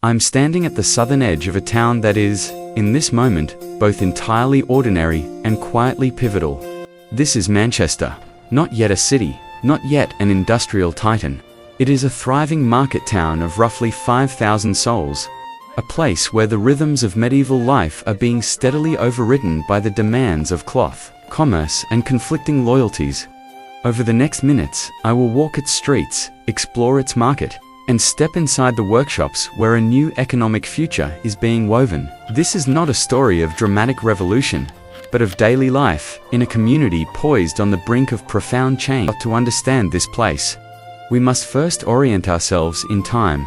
I'm standing at the southern edge of a town that is, in this moment, both entirely ordinary and quietly pivotal. This is Manchester, not yet a city, not yet an industrial titan. It is a thriving market town of roughly 5,000 souls, a place where the rhythms of medieval life are being steadily overridden by the demands of cloth, commerce, and conflicting loyalties. Over the next minutes, I will walk its streets, explore its market, and step inside the workshops where a new economic future is being woven. This is not a story of dramatic revolution, but of daily life in a community poised on the brink of profound change. To understand this place, we must first orient ourselves in time.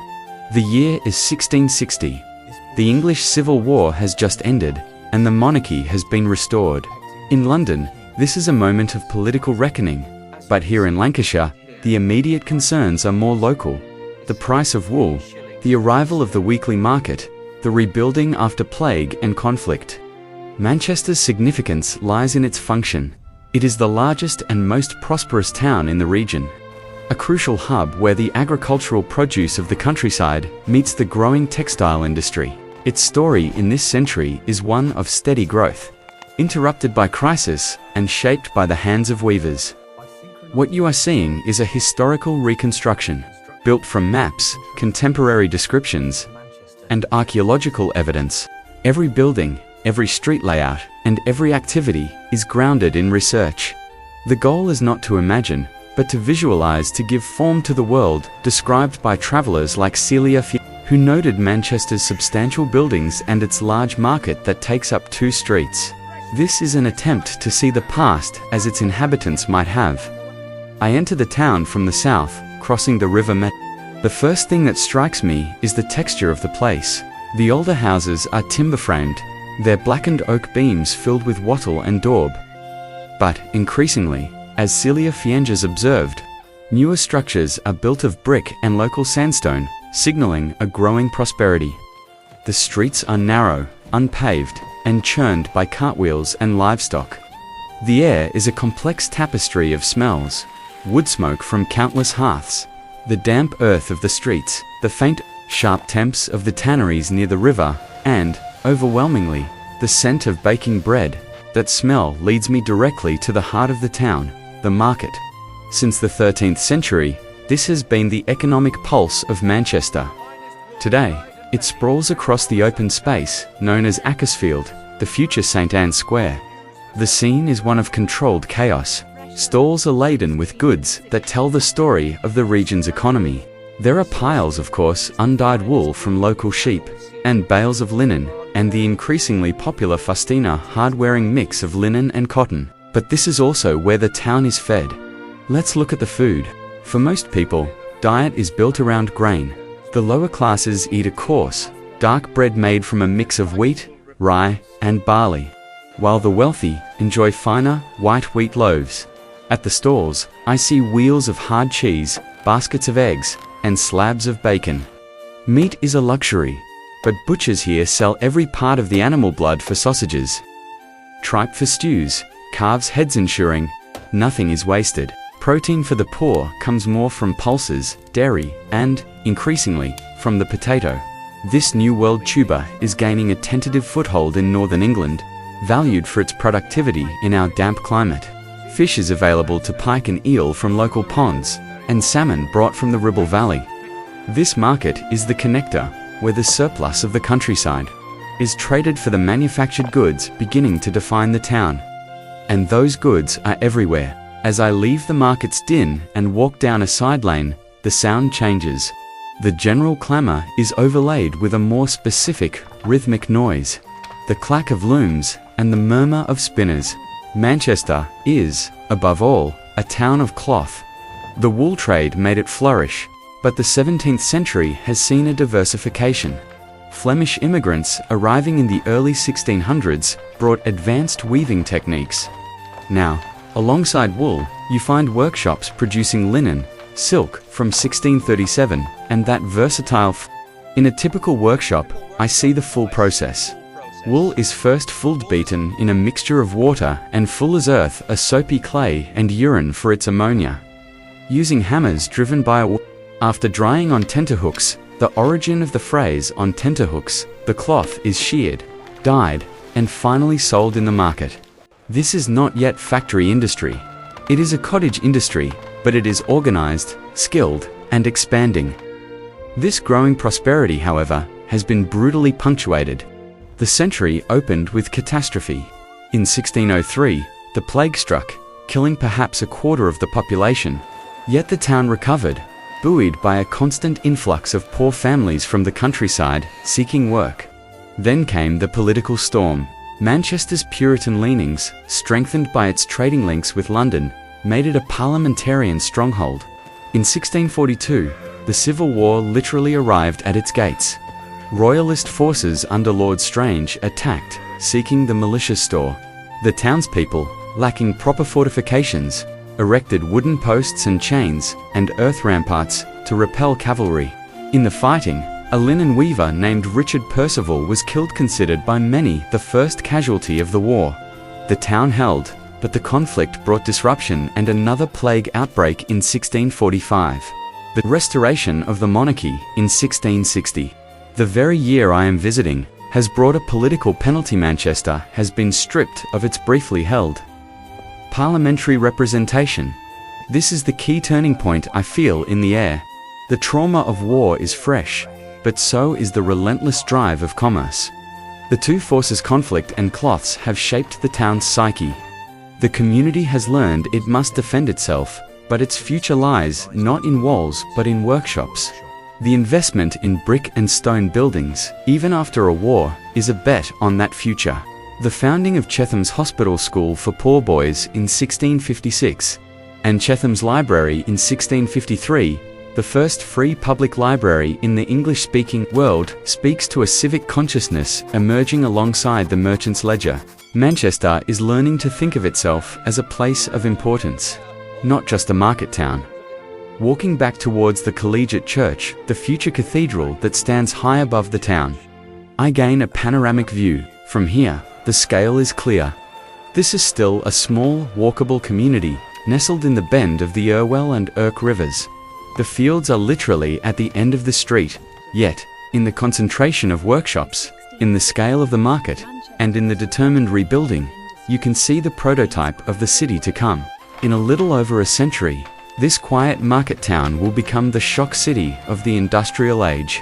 The year is 1660. The English Civil War has just ended, and the monarchy has been restored. In London, this is a moment of political reckoning, but here in Lancashire, the immediate concerns are more local. The price of wool, the arrival of the weekly market, the rebuilding after plague and conflict. Manchester's significance lies in its function. It is the largest and most prosperous town in the region, a crucial hub where the agricultural produce of the countryside meets the growing textile industry. Its story in this century is one of steady growth, interrupted by crisis and shaped by the hands of weavers. What you are seeing is a historical reconstruction, built from maps, contemporary descriptions, and archaeological evidence. Every building, every street layout, and every activity is grounded in research. The goal is not to imagine, but to visualize, to give form to the world described by travelers like Celia Fiennes, who noted Manchester's substantial buildings and its large market that takes up 2 streets. This is an attempt to see the past as its inhabitants might have. I enter the town from the south, crossing the River Medlock. The first thing that strikes me is the texture of the place. The older houses are timber-framed, their blackened oak beams filled with wattle and daub. But, increasingly, as Celia Fiennes observed, newer structures are built of brick and local sandstone, signaling a growing prosperity. The streets are narrow, unpaved, and churned by cartwheels and livestock. The air is a complex tapestry of smells. Wood smoke from countless hearths, the damp earth of the streets, the faint, sharp temps of the tanneries near the river, and, overwhelmingly, the scent of baking bread. That smell leads me directly to the heart of the town, the market. Since the 13th century, this has been the economic pulse of Manchester. Today, it sprawls across the open space known as Acresfield, the future St. Anne's Square. The scene is one of controlled chaos. Stalls are laden with goods that tell the story of the region's economy. There are piles of coarse, undyed wool from local sheep, and bales of linen, and the increasingly popular fustian hard-wearing mix of linen and cotton. But this is also where the town is fed. Let's look at the food. For most people, diet is built around grain. The lower classes eat a coarse, dark bread made from a mix of wheat, rye, and barley, while the wealthy enjoy finer, white wheat loaves. At the stalls, I see wheels of hard cheese, baskets of eggs, and slabs of bacon. Meat is a luxury, but butchers here sell every part of the animal blood for sausages, tripe for stews, calves' heads, ensuring nothing is wasted. Protein for the poor comes more from pulses, dairy, and, increasingly, from the potato. This New World tuber is gaining a tentative foothold in northern England, valued for its productivity in our damp climate. Fish is available to pike and eel from local ponds, and salmon brought from the Ribble Valley. This market is the connector, where the surplus of the countryside is traded for the manufactured goods beginning to define the town. And those goods are everywhere. As I leave the market's din and walk down a side lane, the sound changes. The general clamour is overlaid with a more specific, rhythmic noise, the clack of looms and the murmur of spinners. Manchester is, above all, a town of cloth. The wool trade made it flourish, but the 17th century has seen a diversification. Flemish immigrants arriving in the early 1600s brought advanced weaving techniques. Now, alongside wool, you find workshops producing linen, silk from 1637, and that versatile in a typical workshop, I see the full process. Wool is first fulled beaten in a mixture of water and full as earth, a soapy clay, and urine for its ammonia. Using hammers driven by a after drying on tenterhooks, The origin of the phrase on tenterhooks, the cloth is sheared, dyed, and finally sold in the market. This is not yet factory industry. It is a cottage industry, but it is organized, skilled, and expanding. This growing prosperity, however, has been brutally punctuated. The century opened with catastrophe. In 1603, the plague struck, killing perhaps a quarter of the population. Yet the town recovered, buoyed by a constant influx of poor families from the countryside seeking work. Then came the political storm. Manchester's Puritan leanings, strengthened by its trading links with London, made it a parliamentarian stronghold. In 1642, the Civil War literally arrived at its gates. Royalist forces under Lord Strange attacked, seeking the militia store. The townspeople, lacking proper fortifications, erected wooden posts and chains and earth ramparts to repel cavalry. In the fighting, a linen weaver named Richard Percival was killed, considered by many the first casualty of the war. The town held, but the conflict brought disruption and another plague outbreak in 1645. The restoration of the monarchy in 1660. The very year I am visiting has brought a political penalty. Manchester has been stripped of its briefly held parliamentary representation. This is the key turning point I feel in the air. The trauma of war is fresh, but so is the relentless drive of commerce. The two forces, conflict and cloths, have shaped the town's psyche. The community has learned it must defend itself, but its future lies not in walls but in workshops. The investment in brick and stone buildings, even after a war, is a bet on that future. The founding of Chetham's Hospital School for Poor Boys in 1656, and Chetham's Library in 1653, the first free public library in the English-speaking world, speaks to a civic consciousness emerging alongside the merchant's ledger. Manchester is learning to think of itself as a place of importance, not just a market town. Walking back towards the collegiate church, the future cathedral that stands high above the town, I gain a panoramic view. From here, the scale is clear. This is still a small, walkable community, nestled in the bend of the Irwell and Irk rivers. The fields are literally at the end of the street, yet, in the concentration of workshops, in the scale of the market, and in the determined rebuilding, you can see the prototype of the city to come. In a little over a century, this quiet market town will become the shock city of the industrial age.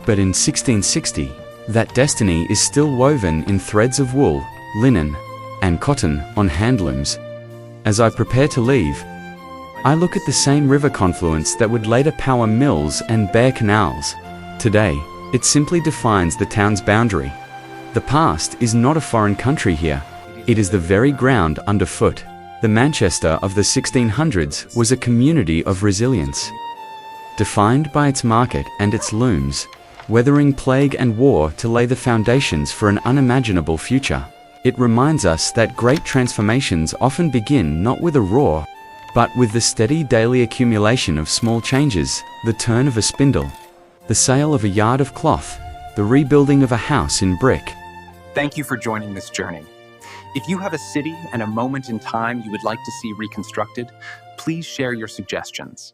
But in 1660, that destiny is still woven in threads of wool, linen, and cotton on hand looms. As I prepare to leave, I look at the same river confluence that would later power mills and bare canals. Today, it simply defines the town's boundary. The past is not a foreign country here. It is the very ground underfoot. The Manchester of the 1600s was a community of resilience, defined by its market and its looms, weathering plague and war to lay the foundations for an unimaginable future. It reminds us that great transformations often begin not with a roar, but with the steady daily accumulation of small changes, the turn of a spindle, the sale of a yard of cloth, the rebuilding of a house in brick. Thank you for joining this journey. If you have a city and a moment in time you would like to see reconstructed, please share your suggestions.